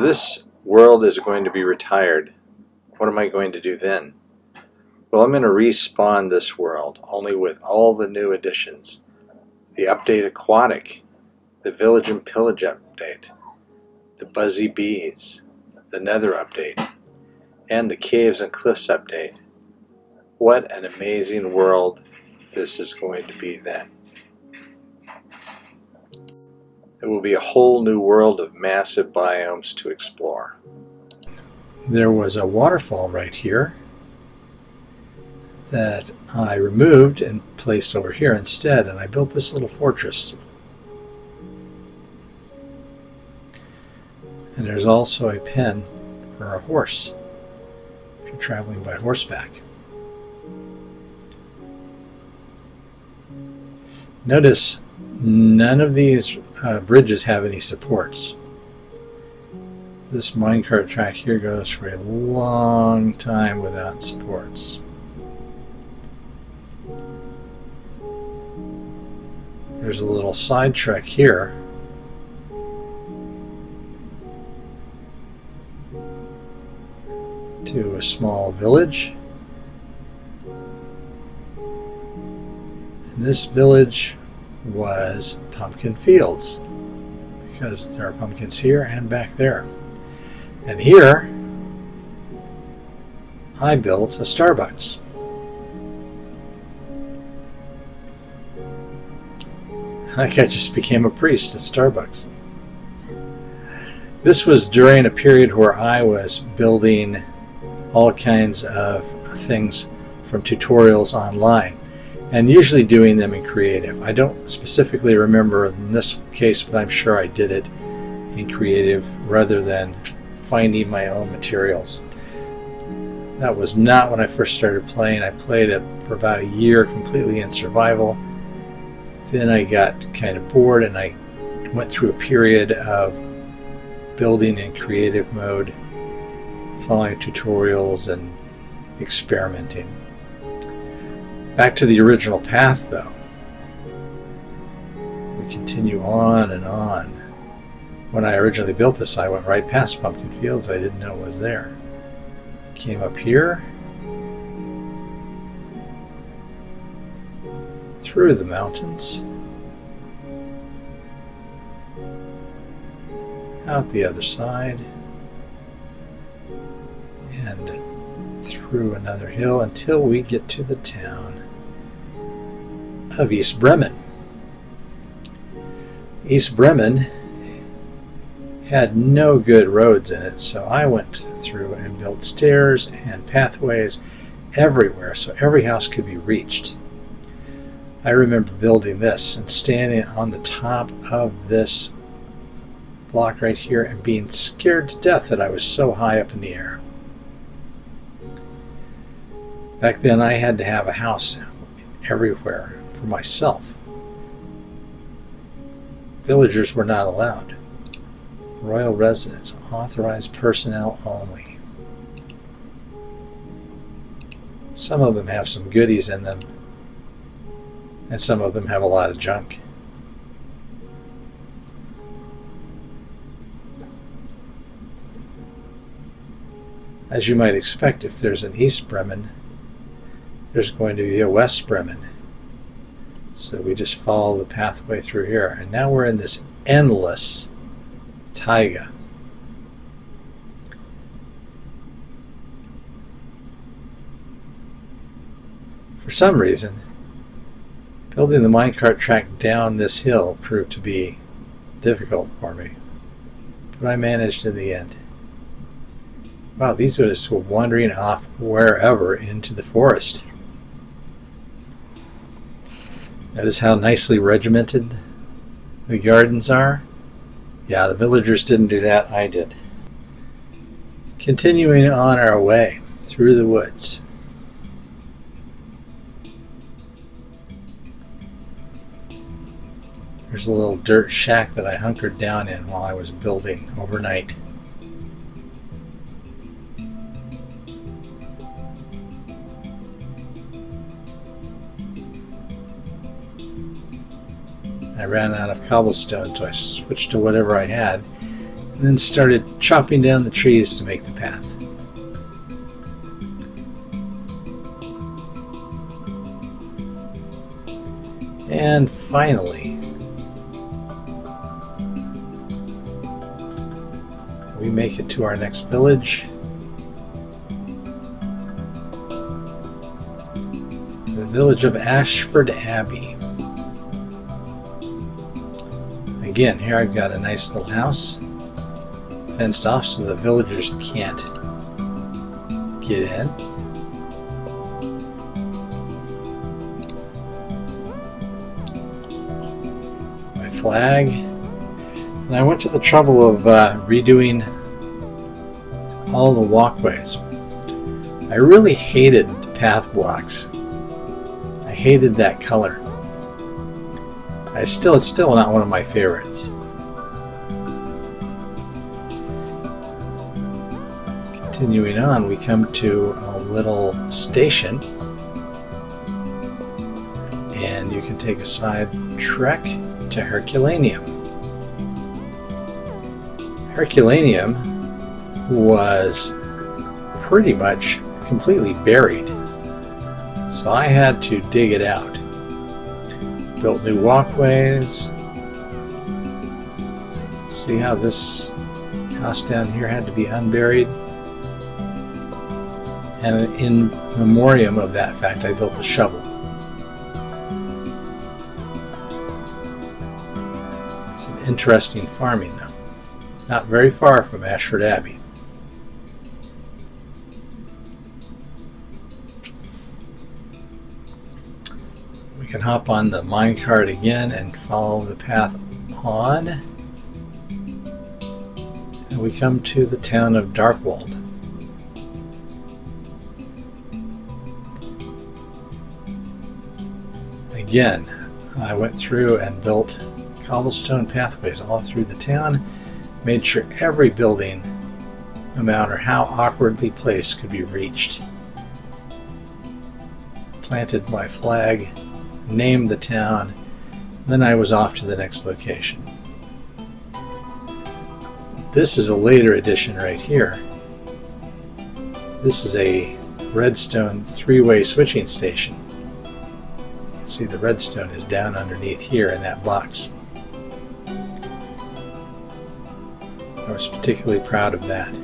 this world is going to be retired. What am I going to do then? Well, I'm going to respawn this world, only with all the new additions. The Update Aquatic, the Village and Pillage update, the Buzzy Bees, the Nether update, and the Caves and Cliffs update. What an amazing world this is going to be then. It will be a whole new world of massive biomes to explore. There was a waterfall right here that I removed and placed over here instead, and I built this little fortress. And there's also a pen for a horse if you're traveling by horseback. Notice none of these bridges have any supports. This minecart track here goes for a long time without supports. There's a little side trek here. To a small village. And this village was pumpkin fields because there are pumpkins here and back there. And here I built a Starbucks. Like I just became a priest at Starbucks. This was during a period where I was building all kinds of things from tutorials online, and usually doing them in creative. I don't specifically remember in this case, but I'm sure I did it in creative rather than finding my own materials. That was not when I first started playing. I played it for about a year completely in survival. Then I got kind of bored and I went through a period of building in creative mode, following tutorials and experimenting. Back to the original path though. We continue on and on. When I originally built this, I went right past pumpkin fields. I didn't know it was there. Came up here, through the mountains, out the other side, and through another hill until we get to the town of East Bremen. East Bremen had no good roads in it, so I went through and built stairs and pathways everywhere so every house could be reached. I remember building this and standing on the top of this block right here and being scared to death that I was so high up in the air. Back then I had to have a house everywhere for myself. Villagers were not allowed. Royal residence, authorized personnel only. Some of them have some goodies in them, and some of them have a lot of junk. As you might expect, if there's an East Bremen, there's going to be a West Bremen. So we just follow the pathway through here. And now we're in this endless taiga. For some reason, building the minecart track down this hill proved to be difficult for me. But I managed in the end. Wow, these guys were wandering off wherever into the forest. Notice how nicely regimented the gardens are? Yeah, the villagers didn't do that, I did. Continuing on our way through the woods. There's a little dirt shack that I hunkered down in while I was building overnight. I ran out of cobblestone, so I switched to whatever I had. and then started chopping down the trees to make the path. And finally, we make it to our next village. The village of Ashford Abbey. Again, here I've got a nice little house, fenced off so the villagers can't get in. My flag. And I went to the trouble of redoing all the walkways. I really hated path blocks. I hated that color. It's still not one of my favorites. Continuing on, we come to a little station, and you can take a side trek to Herculaneum. Herculaneum was pretty much completely buried, so I had to dig it out. Built new walkways. See how this house down here had to be unburied? And in memoriam of that fact, I built the shovel. Some interesting farming though. Not very far from Ashford Abbey. We can hop on the minecart again and follow the path on. And we come to the town of Darkwald. Again, I went through and built cobblestone pathways all through the town, made sure every building, no matter how awkwardly placed, could be reached. Planted my flag, named the town, then I was off to the next location. This is a later addition right here. This is a redstone three-way switching station. You can see the redstone is down underneath here in that box. I was particularly proud of that.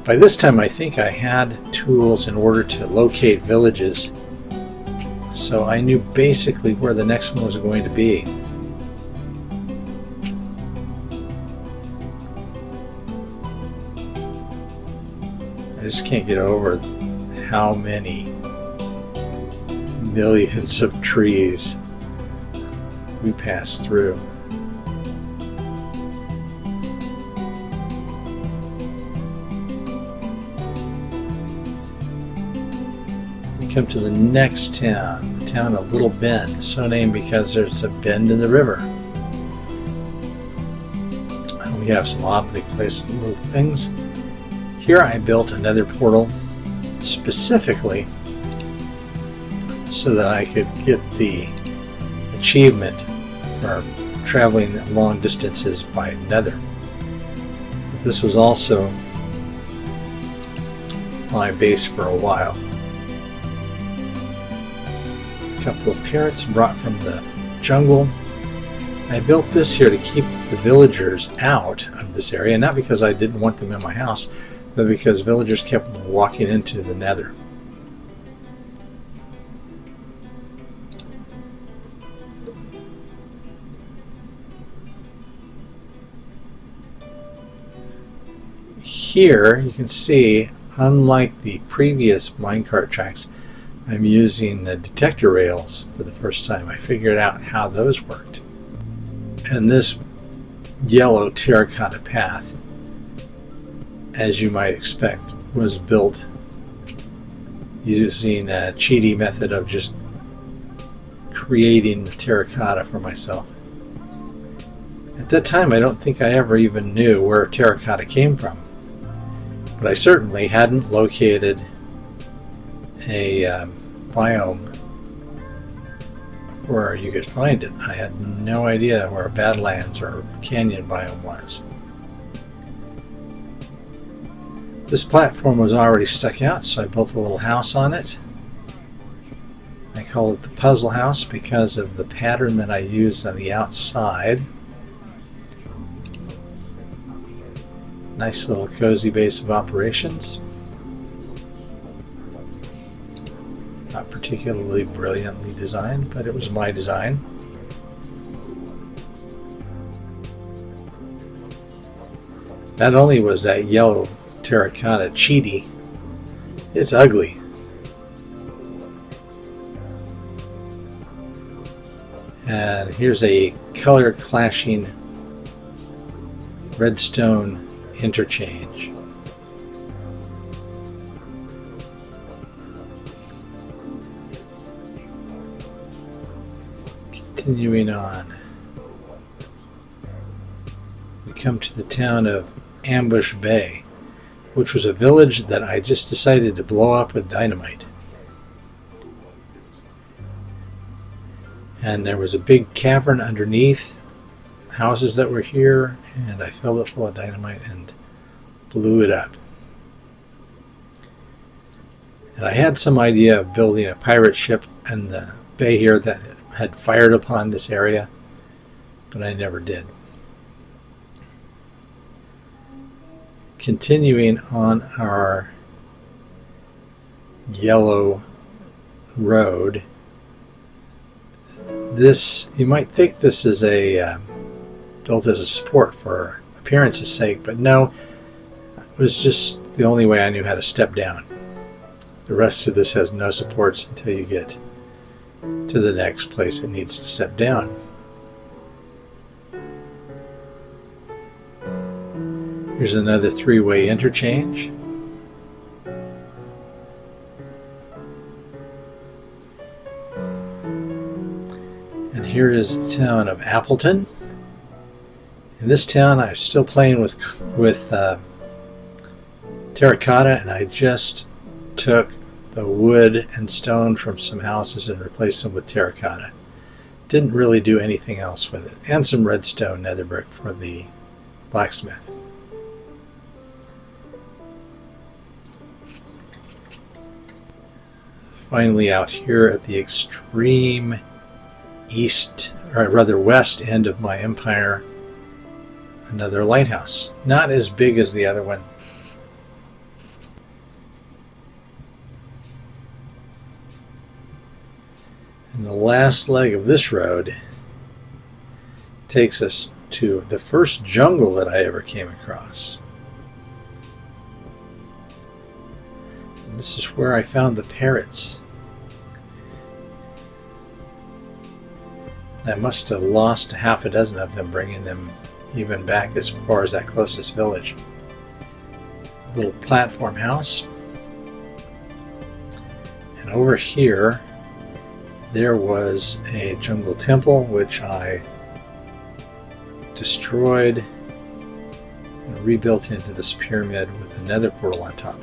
By this time I think I had tools in order to locate villages, so I knew basically where the next one was going to be. I just can't get over how many millions of trees we passed through. We come to the next town, the town of Little Bend, so named because there's a bend in the river. And we have some oddly placed little things. Here I built another portal specifically so that I could get the achievement for traveling long distances by nether. But this was also my base for a while. A couple of parrots brought from the jungle. I built this here to keep the villagers out of this area, not because I didn't want them in my house, but because villagers kept walking into the nether. Here you can see, unlike the previous minecart tracks, I'm using the detector rails for the first time. I figured out how those worked. And this yellow terracotta path, as you might expect, was built using a cheaty method of just creating the terracotta for myself. At that time, I don't think I ever even knew where terracotta came from, but I certainly hadn't located a biome where you could find it. I had no idea where Badlands or Canyon biome was. This platform was already stuck out, so I built a little house on it. I call it the puzzle house because of the pattern that I used on the outside. Nice little cozy base of operations. Not particularly brilliantly designed, but it was my design. Not only was that yellow terracotta cheaty, it's ugly. And here's a color clashing redstone interchange. Continuing on, we come to the town of Ambush Bay, which was a village that I just decided to blow up with dynamite. And there was a big cavern underneath houses that were here, and I filled it full of dynamite and blew it up. And I had some idea of building a pirate ship in the bay here that had fired upon this area, but I never did. Continuing on our yellow road, this, you might think this is a built as a support for appearance's sake, but no, it was just the only way I knew how to step down. The rest of this has no supports until you get to the next place it needs to step down. Here's another three-way interchange. And here is the town of Appleton. In this town, I'm still playing with terracotta, and I just took the wood and stone from some houses and replaced them with terracotta. Didn't really do anything else with it. And some redstone nether brick for the blacksmith. Finally, out here at the extreme east, or rather west end of my empire, another lighthouse. Not as big as the other one. And the last leg of this road takes us to the first jungle that I ever came across. And this is where I found the parrots. And I must have lost half a dozen of them, bringing them even back as far as that closest village. A little platform house. And over here, there was a jungle temple, which I destroyed and rebuilt into this pyramid with a nether portal on top.